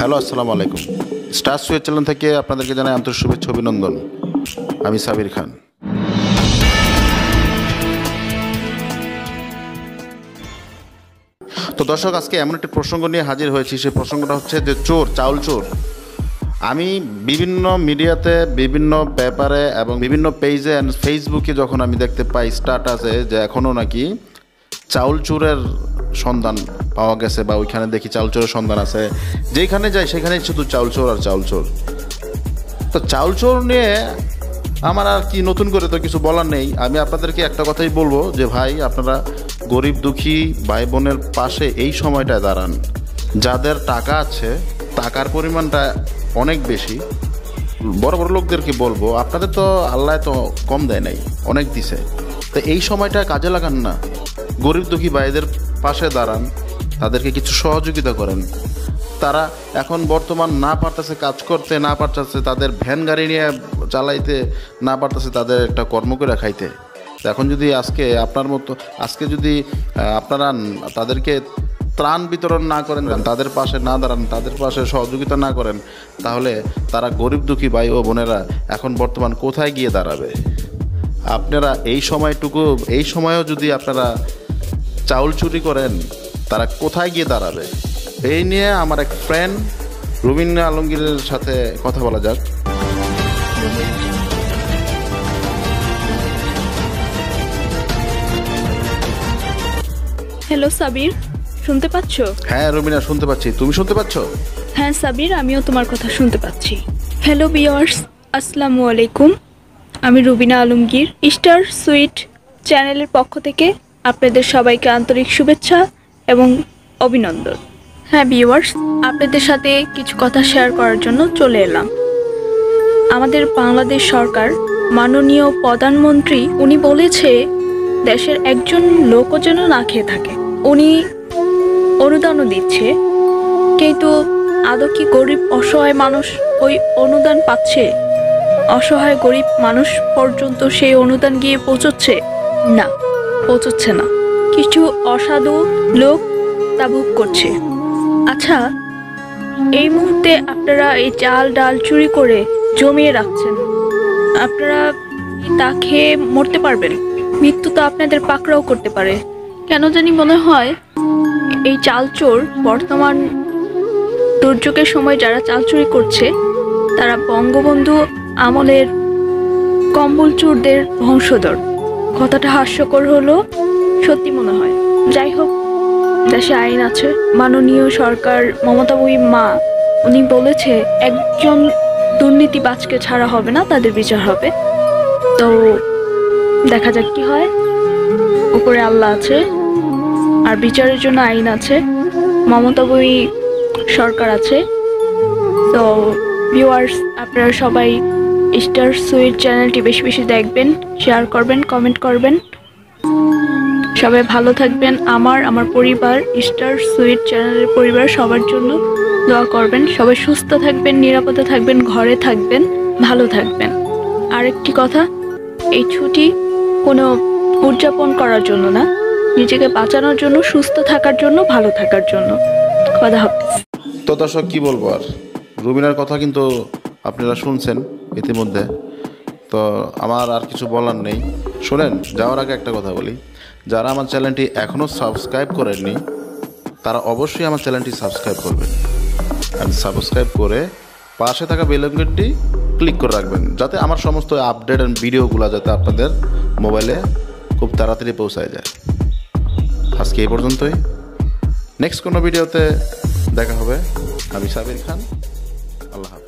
Hello, আসসালামু আলাইকুম। Star Suez channel থেকে আপনাদেরকে জানাই আন্তরিক শুভেচ্ছা অভিনন্দন। আমি সাবির খান। তো দর্শক, আজকে এমন একটি প্রসঙ্গ নিয়ে হাজির হয়েছি। সেই প্রসঙ্গটা হচ্ছে যে চাউল চোর। আমি বিভিন্ন মিডিয়াতে, বিভিন্ন পেপারে এবং বিভিন্ন পেজে অ্যান্ড ফেসবুকে যখন আমি দেখতে পাই স্ট্যাটাসে যে এখনও নাকি চাউল চোরের সন্ধান পাওয়া গেছে, বা ওইখানে দেখি চাউল চোরের সন্ধান আছে, যেখানে যাই সেখানেই শুধু চাউল চোর আর চাউল চোর। তো চাউল চোর নিয়ে আমার আর কি নতুন করে তো কিছু বলার নেই। আমি আপনাদেরকে একটা কথাই বলবো যে ভাই, আপনারা গরিব দুঃখী ভাই বোনের পাশে এই সময়টায় দাঁড়ান। যাদের টাকা আছে, টাকার পরিমাণটা অনেক বেশি, বড় বড় লোকদেরকে বলবো, আপনাদের তো আল্লাহ তো কম দেয় নাই, অনেক দিছে। তো এই সময়টা কাজে লাগান না, গরিব দুঃখী ভাইদের পাশে দাঁড়ান, তাদেরকে কিছু সহযোগিতা করেন। তারা এখন বর্তমান না পারতেছে কাজ করতে, না পারতেছে তাদের ভ্যান গাড়ি নিয়ে চালাইতে, না পারতেছে তাদের একটা কর্ম করে খাইতে। এখন যদি আজকে যদি আপনারা তাদেরকে ত্রাণ বিতরণ না করেন, তাদের পাশে না দাঁড়ান, তাদের পাশে সহযোগিতা না করেন, তাহলে তারা গরিব দুঃখী ভাই ও বোনেরা এখন বর্তমান কোথায় গিয়ে দাঁড়াবে? আপনারা এই সময়েও যদি আপনারা চাউল চুরি করেন, তারা কোথায় গিয়ে দাঁড়াবে? এই নিয়ে আমার এক ফ্রেন্ড রুবিনা আলমগীরের সাথে কথা বলা যাক। হ্যালো সাবির, শুনতে পাচ্ছ? হ্যাঁ রুবিনা, শুনতে পাচ্ছি। তুমি শুনতে পাচ্ছ? হ্যাঁ সাবির, আমিও তোমার কথা শুনতে পাচ্ছি। হ্যালো ভিউয়ার্স, আসসালামু আলাইকুম। আমি রুবিনা আলমগীর, স্টার সুইট চ্যানেলের পক্ষ থেকে আপনাদের সবাইকে আন্তরিক শুভেচ্ছা এবং অভিনন্দন। হ্যাঁ ভিউয়ার্স, আপনাদের সাথে কিছু কথা শেয়ার করার জন্য চলে এলাম। আমাদের বাংলাদেশ সরকার মাননীয় প্রধানমন্ত্রী উনি বলেছে দেশের একজন লোকও যেন না খেয়ে থাকে। উনি অনুদানও দিচ্ছে, কিন্তু আদৌ কি গরিব অসহায় মানুষ ওই অনুদান পাচ্ছে? অসহায় গরিব মানুষ পর্যন্ত সেই অনুদান গিয়ে পৌঁছচ্ছে না, পৌঁছচ্ছে না। কিছু অসাধু লোক তা ভোগ করছে। আচ্ছা, এই মুহূর্তে আপনারা এই চাল ডাল চুরি করে জমিয়ে রাখছেন, আপনারা তা খেয়ে মরতে পারবেন? মৃত্যু তো আপনাদের পাকড়াও করতে পারে। কেন জানি মনে হয় এই চাল চোর বর্তমান দুর্যোগের সময় যারা চাল চুরি করছে তারা বঙ্গবন্ধু আমলের কম্বল চোরদের বংশধর। কথাটা হাস্যকর হলো, সত্যি মনে হয়। যাই হোক, দেশে আইন আছে। মাননীয় সরকার মমতা মা উনি বলেছে একজন দুর্নীতিবাজকে ছাড়া হবে না, তাদের বিচার হবে। তো দেখা যাক কি হয়। উপরে আল্লাহ আছে আর বিচারের জন্য আইন আছে, মমতা সরকার আছে। তো ভিউয়ার্স, আপনারা সবাই স্টার সুইট চ্যানেলটি বেশি বেশি দেখবেন, শেয়ার করবেন, কমেন্ট করবেন। সবাই ভালো থাকবেন। আমার পরিবার, স্টার সুইট চ্যানেলের পরিবার সবার জন্য দোয়া করবেন। সবাই সুস্থ থাকবেন, নিরাপদে থাকবেন, ঘরে থাকবেন, ভালো থাকবেন। আরেকটি কথা, এই ছুটি কোনো উদযাপন করার জন্য না, নিজেকে বাঁচানোর জন্য, সুস্থ থাকার জন্য, ভালো থাকার জন্য। খোদা হাফেজ। তো দর্শক, কি বলবো আর, রুবিনার কথা কিন্তু আপনারা শুনছেন ইতিমধ্যে। তো আমার আর কিছু বলার নেই। শোনেন, যাওয়ার আগে একটা কথা বলি, যারা আমার চ্যানেলটি এখনও সাবস্ক্রাইব করেননি তারা অবশ্যই আমার চ্যানেলটি সাবস্ক্রাইব করবেন। আর সাবস্ক্রাইব করে পাশে থাকা বেল আইকনটি ক্লিক করে রাখবেন, যাতে আমার সমস্ত আপডেট এন্ড ভিডিওগুলো যাতে আপনাদের মোবাইলে খুব তাড়াতাড়ি পৌঁছায় যায়। আজকে এই পর্যন্তই। নেক্সট কোনো ভিডিওতে দেখা হবে। আমি সাবির খান। আল্লাহ হাফেজ।